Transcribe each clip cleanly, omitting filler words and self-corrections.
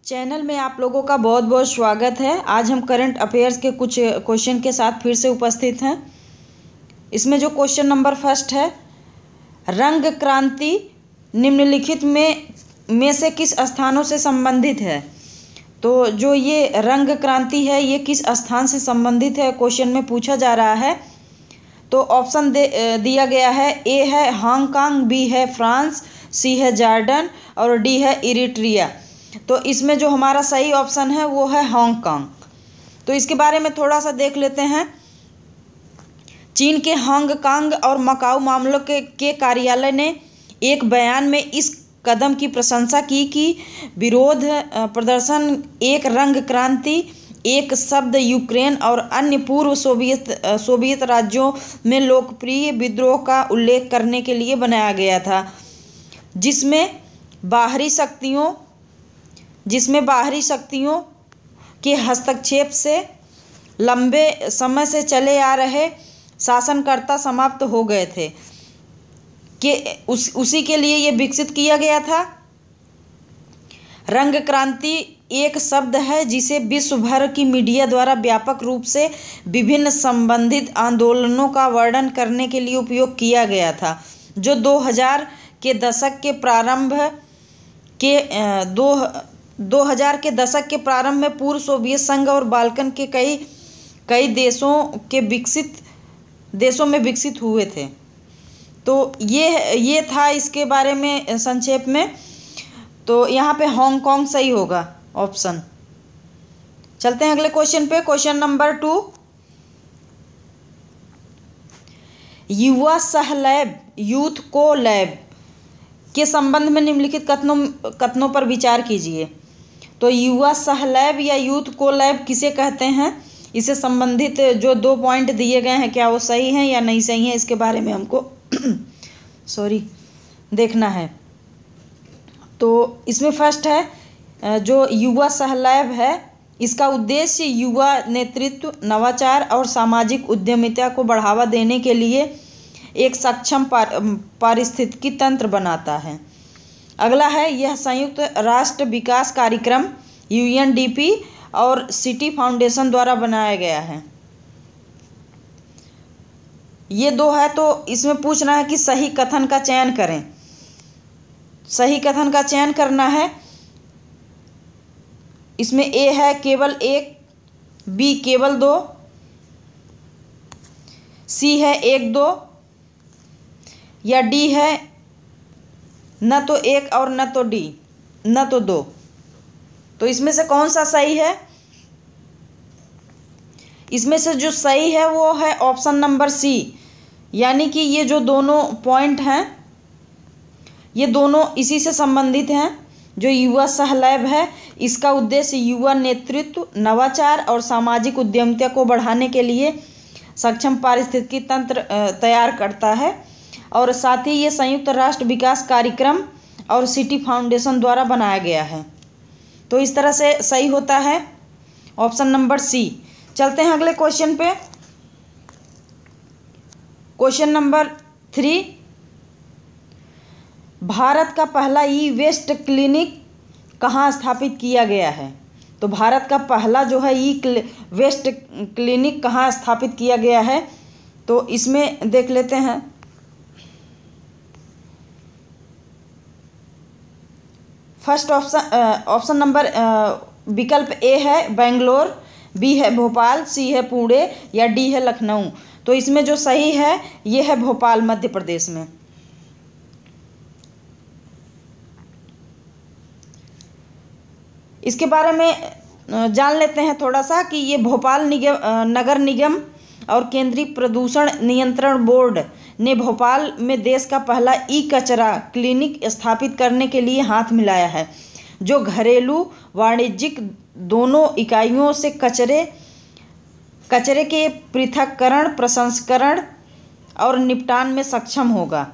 Channel में आप लोगों का बहुत बहुत स्वागत है। आज हम करंट अफेयर्स के कुछ क्वेश्चन के साथ फिर से उपस्थित हैं। इसमें जो क्वेश्चन नंबर फर्स्ट है, रंग क्रांति निम्नलिखित में से किस स्थानों से संबंधित है। तो जो ये रंग क्रांति है ये किस स्थान से संबंधित है क्वेश्चन में पूछा जा रहा है। तो ऑप्शन दिया गया है। ए है हांगकांग, बी है फ्रांस, सी है जॉर्डन और डी है इरिट्रिया। तो इसमें जो हमारा सही ऑप्शन है वो है हांगकांग। तो इसके बारे में थोड़ा सा देख लेते हैं। चीन के हांगकांग और मकाऊ मामलों के कार्यालय ने एक बयान में इस कदम की प्रशंसा की कि विरोध प्रदर्शन एक रंग क्रांति, एक शब्द यूक्रेन और अन्य पूर्व सोवियत राज्यों में लोकप्रिय विद्रोह का उल्लेख करने के लिए बनाया गया था, जिसमें बाहरी शक्तियों के हस्तक्षेप से लंबे समय से चले आ रहे शासनकर्ता समाप्त हो गए थे कि उसी के लिए ये विकसित किया गया था। रंग क्रांति एक शब्द है जिसे विश्व भर की मीडिया द्वारा व्यापक रूप से विभिन्न संबंधित आंदोलनों का वर्णन करने के लिए उपयोग किया गया था, जो 2000 के दशक के प्रारंभ में पूर्व सोवियत संघ और बाल्कन के कई देशों में विकसित हुए थे। तो ये था इसके बारे में संक्षेप में। तो यहाँ पे हांगकांग सही होगा ऑप्शन। चलते हैं अगले क्वेश्चन पे। क्वेश्चन नंबर 2, युवा सहलैब यूथ को लैब के संबंध में निम्नलिखित कथनों पर विचार कीजिए। तो युवा सहलैब या यूथ को लैब किसे कहते हैं, इससे संबंधित जो 2 पॉइंट दिए गए हैं क्या वो सही हैं या नहीं सही हैं, इसके बारे में हमको देखना है। तो इसमें फर्स्ट है जो युवा सहलैब है, इसका उद्देश्य युवा नेतृत्व, नवाचार और सामाजिक उद्यमिता को बढ़ावा देने के लिए एक सक्षम पारिस्थितिकी तंत्र बनाता है। अगला है यह संयुक्त राष्ट्र विकास कार्यक्रम UNDP और सिटी फाउंडेशन द्वारा बनाया गया है। ये 2 है। तो इसमें पूछना है कि सही कथन का चयन करें। सही कथन का चयन करना है। इसमें ए है केवल 1, बी केवल 2, सी है 1 2 या डी है न तो 1 और न तो 2। तो इसमें से कौन सा सही है? इसमें से जो सही है वो है ऑप्शन नंबर सी, यानी कि ये जो दोनों पॉइंट हैं ये दोनों इसी से संबंधित हैं। जो युवा सहलैब है इसका उद्देश्य युवा नेतृत्व, नवाचार और सामाजिक उद्यमिता को बढ़ाने के लिए सक्षम पारिस्थितिकी तंत्र तैयार करता है, और साथ ही ये संयुक्त राष्ट्र विकास कार्यक्रम और सिटी फाउंडेशन द्वारा बनाया गया है। तो इस तरह से सही होता है ऑप्शन नंबर सी। चलते हैं अगले क्वेश्चन पे। क्वेश्चन नंबर 3, भारत का पहला ई-वेस्ट क्लिनिक कहाँ स्थापित किया गया है। तो भारत का पहला जो है ई-वेस्ट क्लिनिक कहाँ स्थापित किया गया है, तो इसमें देख लेते हैं। फर्स्ट ऑप्शन नंबर विकल्प ए है बेंगलोर, बी है भोपाल, सी है पुणे या डी है लखनऊ। तो इसमें जो सही है ये है भोपाल, मध्य प्रदेश में। इसके बारे में जान लेते हैं थोड़ा सा कि ये भोपाल नगर निगम और केंद्रीय प्रदूषण नियंत्रण बोर्ड ने भोपाल में देश का पहला ई-कचरा क्लिनिक स्थापित करने के लिए हाथ मिलाया है, जो घरेलू वाणिज्यिक दोनों इकाइयों से कचरे के पृथक्करण, प्रसंस्करण और निपटान में सक्षम होगा।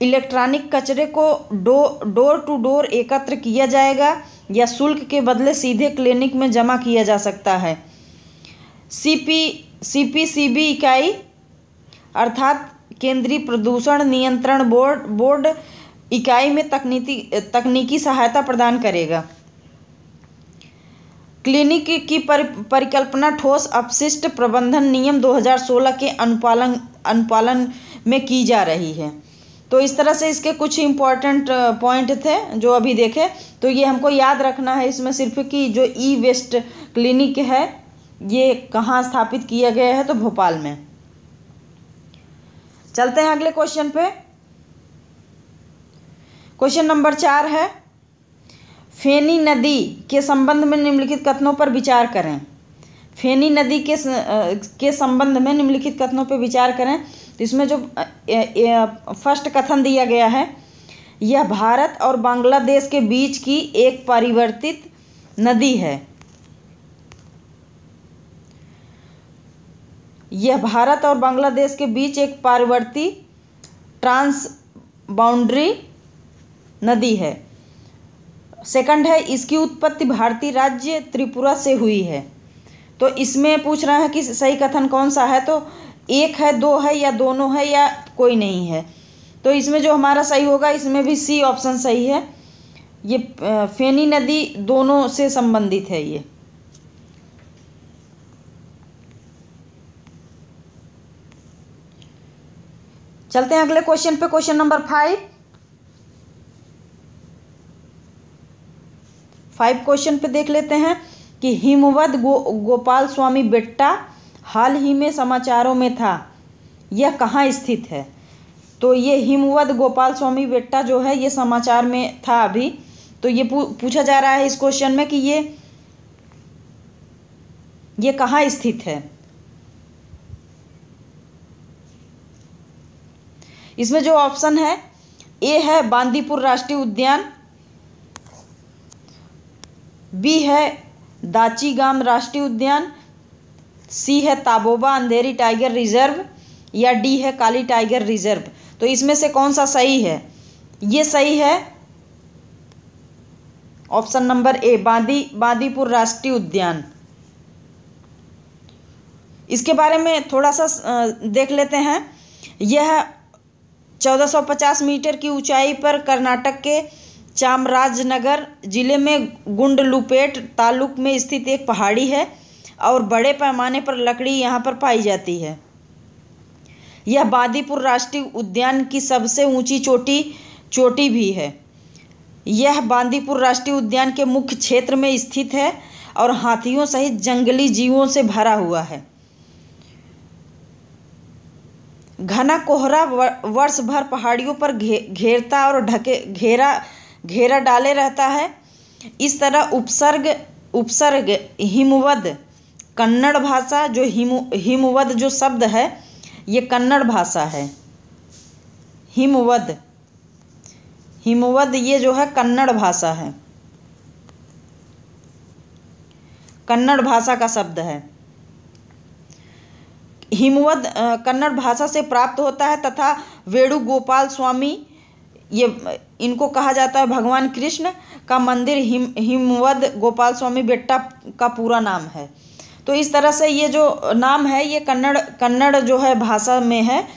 इलेक्ट्रॉनिक कचरे को डोर टू डोर एकत्र किया जाएगा या शुल्क के बदले सीधे क्लिनिक में जमा किया जा सकता है। CPCB इकाई अर्थात केंद्रीय प्रदूषण नियंत्रण बोर्ड इकाई में तकनीकी सहायता प्रदान करेगा। क्लिनिक की परिकल्पना ठोस अपशिष्ट प्रबंधन नियम 2016 के अनुपालन में की जा रही है। तो इस तरह से इसके कुछ इम्पॉर्टेंट पॉइंट थे जो अभी देखे, तो ये हमको याद रखना है इसमें सिर्फ कि जो ई वेस्ट क्लिनिक है ये कहाँ स्थापित किया गया है, तो भोपाल में। चलते हैं अगले क्वेश्चन पे। क्वेश्चन नंबर 4 है, फेनी नदी के संबंध में निम्नलिखित कथनों पर विचार करें। फेनी नदी के संबंध में निम्नलिखित कथनों पर विचार करें। तो इसमें जो फर्स्ट कथन दिया गया है, यह भारत और बांग्लादेश के बीच की एक परिवर्तित नदी है। यह भारत और बांग्लादेश के बीच एक पारवर्ती ट्रांस बाउंड्री नदी है। सेकंड है, इसकी उत्पत्ति भारतीय राज्य त्रिपुरा से हुई है। तो इसमें पूछ रहा है कि सही कथन कौन सा है, तो एक है, दो है, या दोनों है, या कोई नहीं है। तो इसमें जो हमारा सही होगा, इसमें भी सी ऑप्शन सही है। ये फेनी नदी दोनों से संबंधित है ये। चलते हैं अगले क्वेश्चन पे। क्वेश्चन नंबर 5 क्वेश्चन पे देख लेते हैं कि हिमवद गोपाल स्वामी बेट्टा हाल ही में समाचारों में था, यह कहाँ स्थित है। तो ये हिमवद गोपाल स्वामी बेट्टा जो है ये समाचार में था अभी। तो ये पूछा जा रहा है इस क्वेश्चन में कि ये कहाँ स्थित है। इसमें जो ऑप्शन है, ए है बांदीपुर राष्ट्रीय उद्यान, बी है दाचीगाम राष्ट्रीय उद्यान, सी है ताबोबा अंधेरी टाइगर रिजर्व, या डी है काली टाइगर रिजर्व। तो इसमें से कौन सा सही है? ये सही है ऑप्शन नंबर ए, बांदीपुर राष्ट्रीय उद्यान। इसके बारे में थोड़ा सा देख लेते हैं। यह 1450 मीटर की ऊंचाई पर कर्नाटक के चामराजनगर जिले में गुंडलुपेट तालुक में स्थित एक पहाड़ी है और बड़े पैमाने पर लकड़ी यहाँ पर पाई जाती है। यह बांदीपुर राष्ट्रीय उद्यान की सबसे ऊंची चोटी भी है। यह बांदीपुर राष्ट्रीय उद्यान के मुख्य क्षेत्र में स्थित है और हाथियों सहित जंगली जीवों से भरा हुआ है। घना कोहरा वर्ष भर पहाड़ियों पर घेरता और घेरा डाले रहता है। इस तरह उपसर्ग हिमवद कन्नड़ भाषा, जो हिमवद जो शब्द है ये कन्नड़ भाषा है। हिमवद ये जो है कन्नड़ भाषा है, कन्नड़ भाषा का शब्द है। हिमवद कन्नड़ भाषा से प्राप्त होता है तथा वेणुगोपाल स्वामी, ये इनको कहा जाता है भगवान कृष्ण का मंदिर हिमवद गोपाल स्वामी बेट्टा का पूरा नाम है। तो इस तरह से ये जो नाम है ये कन्नड़ जो है भाषा में है।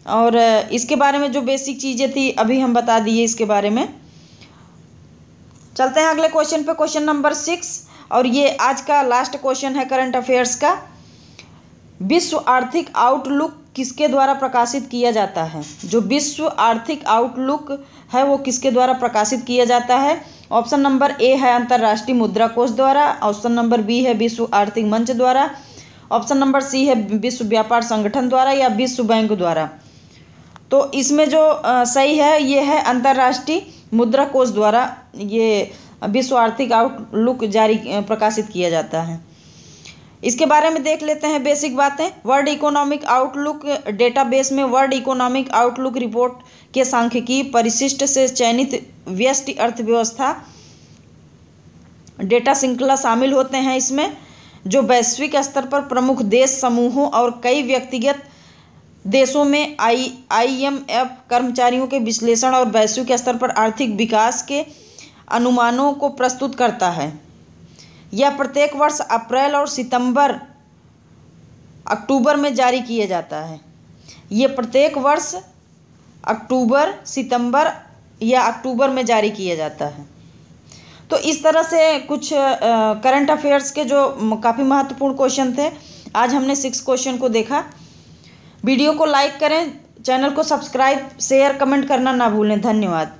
और इसके बारे में जो बेसिक चीज़ें थी अभी हम बता दिए इसके बारे में। चलते हैं अगले क्वेश्चन पे, क्वेश्चन नंबर 6, और ये आज का लास्ट क्वेश्चन है करंट अफेयर्स का। विश्व आर्थिक आउटलुक किसके द्वारा प्रकाशित किया जाता है? जो विश्व आर्थिक आउटलुक है वो किसके द्वारा प्रकाशित किया जाता है? ऑप्शन नंबर ए है अंतर्राष्ट्रीय मुद्रा कोष द्वारा, ऑप्शन नंबर बी है विश्व आर्थिक मंच द्वारा, ऑप्शन नंबर सी है विश्व व्यापार संगठन द्वारा, या विश्व बैंक द्वारा। तो इसमें जो सही है ये है अंतर्राष्ट्रीय मुद्रा कोष द्वारा ये विश्व आर्थिक आउटलुक प्रकाशित किया जाता है। इसके बारे में देख लेते हैं बेसिक बातें। वर्ल्ड इकोनॉमिक आउटलुक डेटाबेस में वर्ल्ड इकोनॉमिक आउटलुक रिपोर्ट के सांख्यिकीय परिशिष्ट से चयनित व्यष्टि अर्थव्यवस्था डेटा श्रृंखला शामिल होते हैं। इसमें जो वैश्विक स्तर पर प्रमुख देश समूहों और कई व्यक्तिगत देशों में IMF कर्मचारियों के विश्लेषण और वैश्विक स्तर पर आर्थिक विकास के अनुमानों को प्रस्तुत करता है। यह प्रत्येक वर्ष अप्रैल और अक्टूबर में जारी किया जाता है। ये प्रत्येक वर्ष अक्टूबर, सितंबर या अक्टूबर में जारी किया जाता है। तो इस तरह से कुछ करंट अफेयर्स के जो काफ़ी महत्वपूर्ण क्वेश्चन थे, आज हमने 6 क्वेश्चन को देखा। वीडियो को लाइक करें, चैनल को सब्सक्राइब, शेयर, कमेंट करना ना भूलें। धन्यवाद।